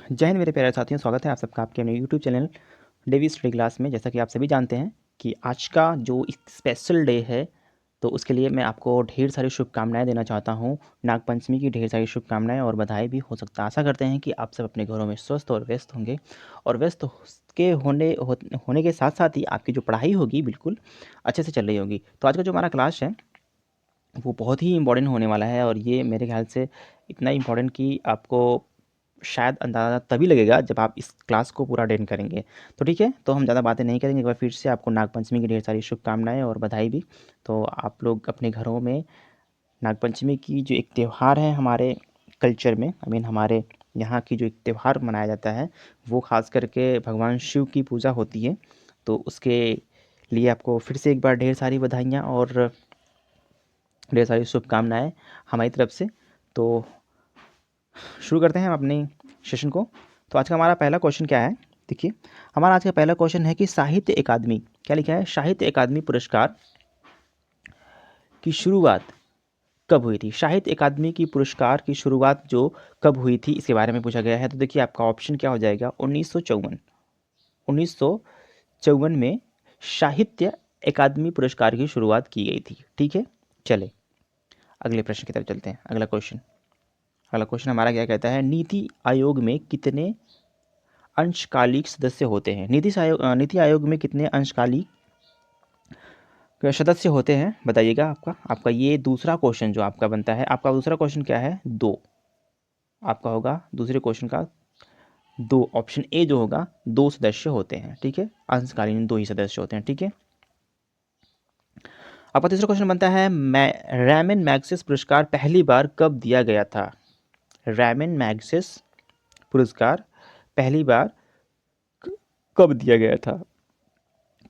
जय हिंद मेरे प्यारे साथियों, स्वागत है आप सबका आपके अपने YouTube channel Devi study class में। जैसा कि आप सभी जानते हैं कि आज का जो स्पेशल डे है, तो उसके लिए मैं आपको ढेर सारी शुभकामनाएं देना चाहता हूं। नागपंचमी की ढेर सारी शुभकामनाएं और बधाई भी हो सकता है। आशा करते हैं कि आप सब अपने घरों में स्वस्थ और व्यस्त होंगे, और व्यस्त के होने के साथ साथ ही आपकी जो पढ़ाई होगी बिल्कुल अच्छे से चल रही होगी। तो आज का जो हमारा क्लास है वो बहुत ही इंपॉर्टेंट होने वाला है, और ये मेरे ख्याल से इतना इम्पॉर्टेंट कि आपको शायद अंदाज़ा तभी लगेगा जब आप इस क्लास को पूरा अटेंड करेंगे। तो ठीक है, तो हम ज़्यादा बातें नहीं करेंगे। एक बार फिर से आपको नागपंचमी की ढेर सारी शुभकामनाएं और बधाई भी। तो आप लोग अपने घरों में नागपंचमी की जो एक त्यौहार है हमारे कल्चर में, हमारे यहाँ की जो एक त्यौहार मनाया जाता है, वो ख़ास करके भगवान शिव की पूजा होती है। तो उसके लिए आपको फिर से एक बार ढेर सारी बधाइयाँ और ढेर सारी शुभकामनाएं हमारी तरफ से। तो शुरू करते हैं हम अपने सेशन को। तो आज का हमारा पहला क्वेश्चन क्या है, देखिए। हमारा आज का पहला क्वेश्चन है कि साहित्य अकादमी, क्या लिखा है, साहित्य अकादमी पुरस्कार की शुरुआत कब हुई थी। साहित्य अकादमी की पुरस्कार की शुरुआत जो कब हुई थी, इसके बारे में पूछा गया है। तो देखिए आपका ऑप्शन क्या हो जाएगा, 1954। 1954 में साहित्य अकादमी पुरस्कार की शुरुआत की गई थी। ठीक है, चले अगले प्रश्न की तरफ चलते हैं। अगला क्वेश्चन हमारा क्या कहता है, नीति आयोग में कितने अंशकालिक सदस्य होते हैं। नीति आयोग में कितने अंशकालिक सदस्य होते हैं, बताइएगा। आपका ये दूसरा क्वेश्चन जो आपका बनता है। आपका दूसरा क्वेश्चन क्या है, 2 आपका होगा दूसरे क्वेश्चन का। 2 ऑप्शन ए जो होगा, 2 सदस्य होते हैं। ठीक है, अंशकालीन 2 ही सदस्य होते हैं। ठीक है, आपका तीसरा क्वेश्चन बनता है, रैमन मैग्सेस पुरस्कार पहली बार कब दिया गया था। रैमन मैग्सेस पुरस्कार पहली बार कब दिया गया था।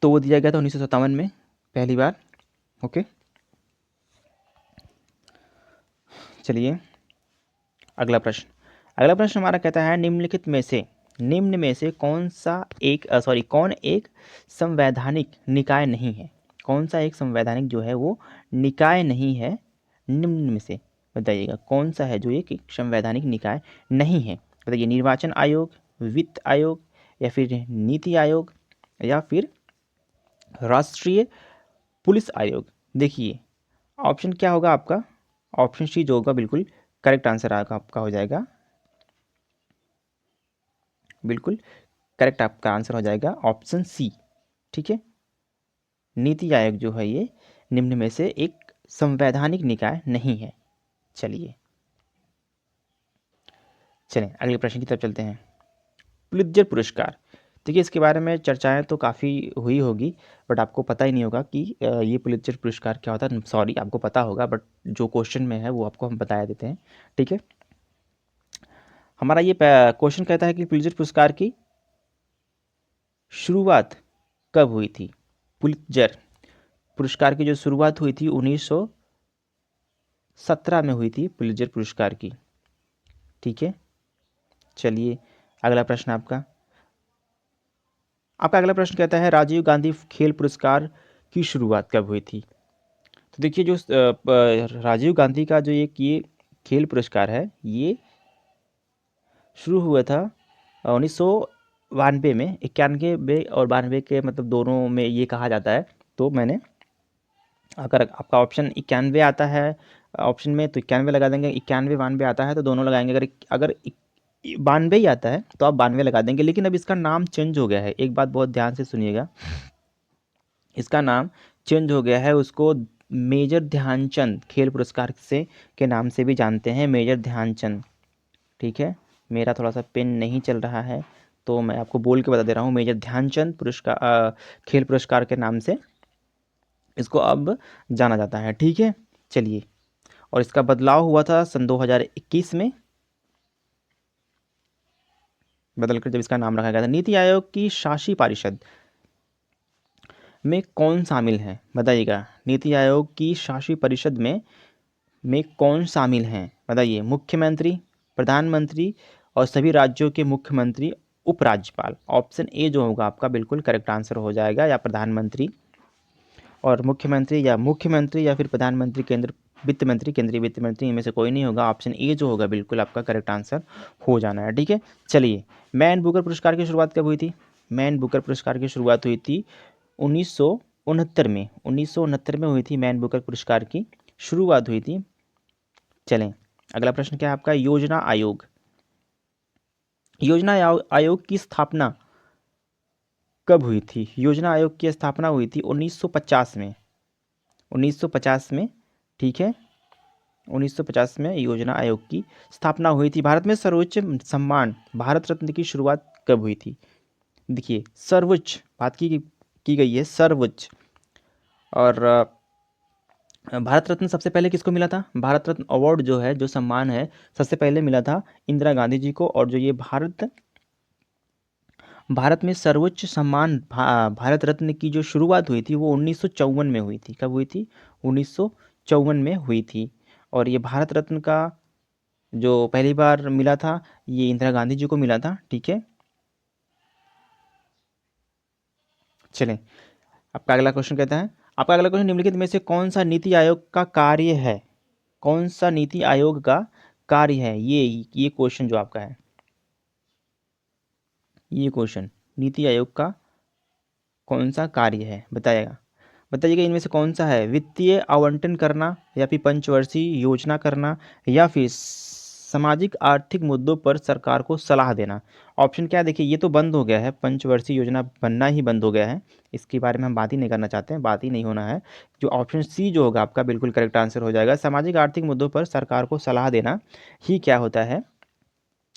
तो वो दिया गया था 1957 में पहली बार। ओके, चलिए अगला प्रश्न हमारा कहता है, निम्न में से कौन एक संवैधानिक निकाय नहीं है। कौन सा एक संवैधानिक जो है वो निकाय नहीं है, निम्न में से बताइएगा कौन सा है जो एक संवैधानिक निकाय नहीं है। बताइए, निर्वाचन आयोग, वित्त आयोग, या फिर नीति आयोग, या फिर राष्ट्रीय पुलिस आयोग। देखिए ऑप्शन क्या होगा आपका, ऑप्शन सी जो होगा बिल्कुल करेक्ट आंसर आपका हो जाएगा। बिल्कुल करेक्ट आपका आंसर हो जाएगा ऑप्शन सी। ठीक है, नीति आयोग जो है ये निम्न में से एक संवैधानिक निकाय नहीं है। चलिए चलें अगले प्रश्न की तरफ चलते हैं। पुलित्जर पुरस्कार, देखिए इसके बारे में चर्चाएं तो काफ़ी हुई होगी, बट आपको पता ही नहीं होगा कि ये पुलित्जर पुरस्कार क्या होता है। सॉरी, आपको पता होगा बट जो क्वेश्चन में है वो आपको हम बता देते हैं। ठीक है, हमारा ये क्वेश्चन कहता है कि पुलित्जर पुरस्कार की शुरुआत कब हुई थी। पुलित्जर पुरस्कार की जो शुरुआत हुई थी 1917 में हुई थी पुलित्जर पुरस्कार की। ठीक है, चलिए अगला प्रश्न आपका अगला प्रश्न कहता है, राजीव गांधी खेल पुरस्कार की शुरुआत कब हुई थी। तो देखिए जो राजीव गांधी का जो ये खेल पुरस्कार है, ये शुरू हुआ था 1992 में। 91 और 92 के मतलब दोनों में ये कहा जाता है। तो मैंने, अगर आपका ऑप्शन 91 आता है ऑप्शन में, तो 91 लगा देंगे। 91 92 आता है तो दोनों लगाएंगे। अगर 92 ही आता है तो आप 92 लगा देंगे। लेकिन अब इसका नाम चेंज हो गया है, एक बात बहुत ध्यान से सुनिएगा, इसका नाम चेंज हो गया है। उसको मेजर ध्यानचंद खेल पुरस्कार से के नाम से भी जानते हैं, मेजर ध्यानचंद। ठीक है, मेरा थोड़ा सा पेन नहीं चल रहा है तो मैं आपको बोल के बता दे रहा हूँ, मेजर ध्यानचंद पुरस्कार खेल पुरस्कार के नाम से इसको अब जाना जाता है। ठीक है, चलिए, और इसका बदलाव हुआ था सन 2021 में, बदलकर जब इसका नाम रखा गया था। नीति आयोग की शासी परिषद में कौन शामिल है, बताइएगा। नीति आयोग की शासी परिषद में कौन शामिल हैं, बताइए। मुख्यमंत्री, प्रधानमंत्री और सभी राज्यों के मुख्यमंत्री, उपराज्यपाल। ऑप्शन ए जो होगा आपका बिल्कुल करेक्ट आंसर हो जाएगा, या प्रधानमंत्री और मुख्यमंत्री, या फिर प्रधानमंत्री केंद्र वित्त मंत्री, केंद्रीय वित्त मंत्री, इनमें से कोई नहीं होगा। ऑप्शन ए जो होगा बिल्कुल आपका करेक्ट आंसर हो जाना है। ठीक है, चलिए, मैन बुकर पुरस्कार की शुरुआत कब हुई थी? मैन बुकर पुरस्कार की शुरुआत हुई थी 1969 में। 1969 में हुई थी मैन बुकर पुरस्कार की शुरुआत हुई थी। चलें, अगला प्रश्न क्या है आपका? योजना आयोग। योजना आयोग की स्थापना कब हुई थी? योजना आयोग की स्थापना हुई थी 1950 में। 1950 में, ठीक है, 1950 में योजना आयोग की स्थापना हुई थी। भारत में सर्वोच्च सम्मान भारत रत्न की शुरुआत कब हुई थी? देखिए, सर्वोच्च बात की गई है, सर्वोच्च। और भारत रत्न सबसे पहले किसको मिला था? भारत रत्न अवार्ड जो है, जो सम्मान है, सबसे पहले मिला था इंदिरा गांधी जी को। और जो ये भारत में सर्वोच्च सम्मान भारत रत्न की जो शुरुआत हुई थी वो 1954 में हुई थी। कब हुई थी? 1954 में हुई थी। और ये भारत रत्न का जो पहली बार मिला था, ये इंदिरा गांधी जी को मिला था। ठीक है, चलें, आपका अगला क्वेश्चन कहता है, आपका अगला क्वेश्चन, निम्नलिखित में से कौन सा नीति आयोग का कार्य है? कौन सा नीति आयोग का कार्य है? ये क्वेश्चन जो आपका है, ये क्वेश्चन, नीति आयोग का कौन सा कार्य है, बताइएगा इनमें से कौन सा है? वित्तीय आवंटन करना, या फिर पंचवर्षीय योजना करना, या फिर सामाजिक आर्थिक मुद्दों पर सरकार को सलाह देना। ऑप्शन क्या है? देखिए, ये तो बंद हो गया है, पंचवर्षीय योजना बनना ही बंद हो गया है, इसके बारे में हम बात ही नहीं करना चाहते हैं, बात ही नहीं होना है। जो ऑप्शन सी जो होगा आपका बिल्कुल करेक्ट आंसर हो जाएगा। सामाजिक आर्थिक मुद्दों पर सरकार को सलाह देना ही क्या होता है?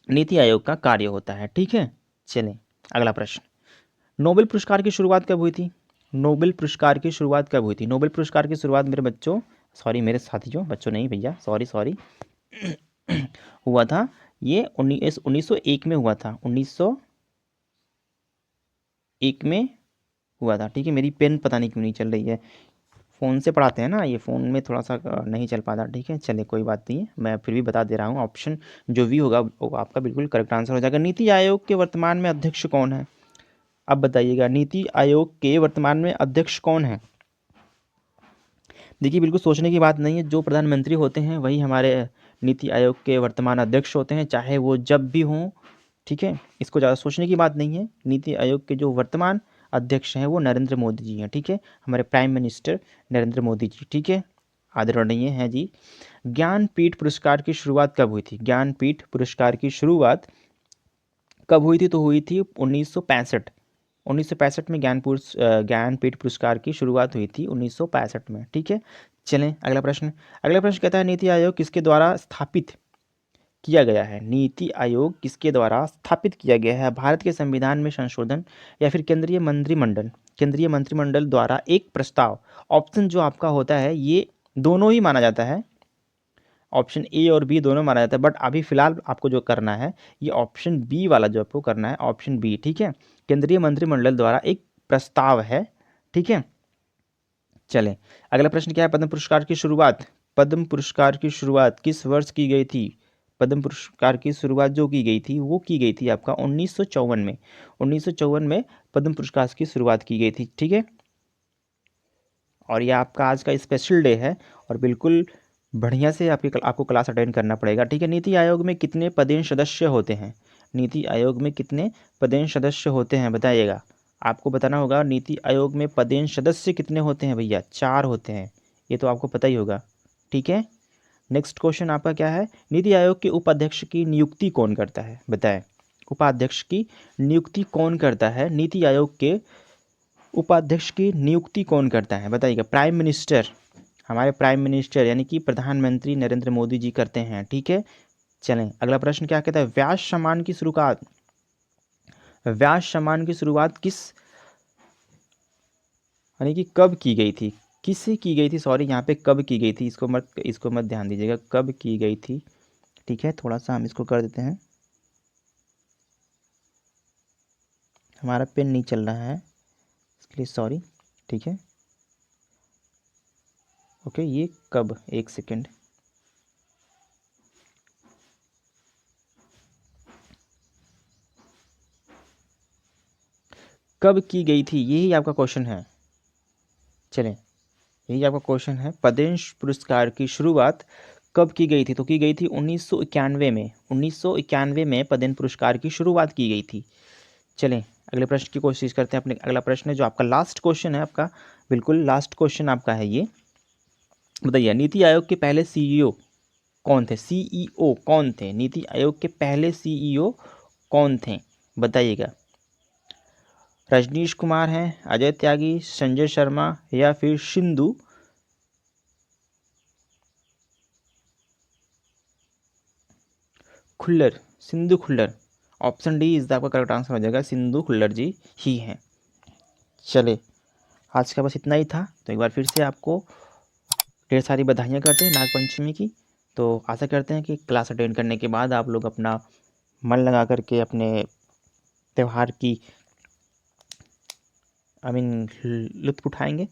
नीति आयोग का कार्य होता है। ठीक है, चलें, अगला प्रश्न, नोबेल पुरस्कार की शुरुआत कब हुई थी? नोबेल पुरस्कार की शुरुआत कब हुई थी? नोबेल पुरस्कार की शुरुआत मेरे बच्चों, सॉरी मेरे साथियों, बच्चों नहीं भैया, सॉरी सॉरी, हुआ था ये 1901 में हुआ था। 1901 में हुआ था। ठीक है, मेरी पेन पता नहीं क्यों नहीं चल रही है, फ़ोन से पढ़ाते हैं ना, ये फ़ोन में थोड़ा सा नहीं चल पाता। ठीक है, चलिए कोई बात नहीं है, मैं फिर भी बता दे रहा हूँ। ऑप्शन जो भी होगा वो आपका बिल्कुल करेक्ट आंसर हो जाएगा। नीति आयोग के वर्तमान में अध्यक्ष कौन है? अब बताइएगा, नीति आयोग के वर्तमान में अध्यक्ष कौन है? देखिए, बिल्कुल सोचने की बात नहीं है, जो प्रधानमंत्री होते हैं वही हमारे नीति आयोग के वर्तमान अध्यक्ष होते हैं, चाहे वो जब भी हों। ठीक है, इसको ज़्यादा सोचने की बात नहीं है। नीति आयोग के जो वर्तमान अध्यक्ष हैं वो नरेंद्र मोदी जी हैं। ठीक है, हमारे प्राइम मिनिस्टर नरेंद्र मोदी जी। ठीक है, आदरणीय हैं जी। ज्ञानपीठ पुरस्कार की शुरुआत कब हुई थी? ज्ञानपीठ पुरस्कार की शुरुआत कब हुई थी? तो हुई थी 1965। 1965 में ज्ञानपीठ पुरस्कार की शुरुआत हुई थी 1965 में। ठीक है, चलें, अगला प्रश्न। अगला प्रश्न कहता है, नीति आयोग किसके द्वारा स्थापित किया गया है? नीति आयोग किसके द्वारा स्थापित किया गया है? भारत के संविधान में संशोधन, या फिर केंद्रीय मंत्रिमंडल द्वारा एक प्रस्ताव? ऑप्शन जो आपका होता है ये दोनों ही माना जाता है, ऑप्शन ए और बी दोनों माना जाता है, बट अभी फिलहाल आपको जो करना है ये ऑप्शन बी वाला जो आपको करना है, ऑप्शन बी। ठीक है, केंद्रीय मंत्रिमंडल द्वारा एक प्रस्ताव है। ठीक है, चलें, अगला प्रश्न क्या है? पद्म पुरस्कार की शुरुआत किस वर्ष की गई थी? पद्म पुरस्कार की शुरुआत जो की गई थी वो की गई थी आपका 1954 में। 1954 में पद्म पुरस्कार की शुरुआत की गई थी। ठीक है, और ये आपका आज का स्पेशल डे है, और बिल्कुल बढ़िया से आपको क्लास अटेंड करना पड़ेगा। ठीक है, नीति आयोग में कितने पदेन सदस्य होते हैं? नीति आयोग में कितने पदेन सदस्य होते हैं, बताइएगा। आपको बताना होगा नीति आयोग में पदेन सदस्य कितने होते हैं भैया? 4 होते हैं, ये तो आपको पता ही होगा। ठीक है, नेक्स्ट क्वेश्चन आपका क्या है? नीति आयोग के उपाध्यक्ष की नियुक्ति कौन करता है, बताएं। उपाध्यक्ष की नियुक्ति कौन करता है? नीति आयोग के उपाध्यक्ष की नियुक्ति कौन करता है, बताइएगा। प्राइम मिनिस्टर, हमारे प्राइम मिनिस्टर यानी कि प्रधानमंत्री नरेंद्र मोदी जी करते हैं। ठीक है, चलें, अगला प्रश्न क्या कहता है? व्यास सम्मान की शुरुआत किस, यानी कि कब की गई थी? किससे की गई थी? सॉरी, यहाँ पे कब की गई थी, इसको मत ध्यान दीजिएगा, कब की गई थी। ठीक है, थोड़ा सा हम इसको कर देते हैं, हमारा पेन नहीं चल रहा है इसलिए सॉरी। ठीक है, ओके, ये कब, एक सेकेंड, कब की गई थी, यही आपका क्वेश्चन है। चलें, यही आपका क्वेश्चन है। पद्मश्री पुरस्कार की शुरुआत कब की गई थी? तो की गई थी 1991 में। 1991 में पद्म पुरस्कार की शुरुआत की गई थी। चलें अगले प्रश्न की कोशिश करते हैं। अपने अगला प्रश्न है जो आपका लास्ट क्वेश्चन है, आपका बिल्कुल लास्ट क्वेश्चन आपका है ये। बताइए नीति आयोग के पहले सीईओ कौन थे? सीईओ कौन थे? नीति आयोग के पहले सीईओ कौन थे? बताइएगा। रजनीश कुमार हैं, अजय त्यागी, संजय शर्मा या फिर Sindhu Khullar? Sindhu Khullar. Option D is आपका करेक्ट आंसर हो जाएगा, सिंधु खुल्लर जी ही हैं। चले आज का बस इतना ही था। तो एक बार फिर से आपको ढेर सारी बधाइयाँ करते हैं नागपंचमी की। तो आशा करते हैं कि क्लास अटेंड करने के बाद आप लोग अपना मन लगा करके अपने त्यौहार की लुत्फ़ उठाएंगे।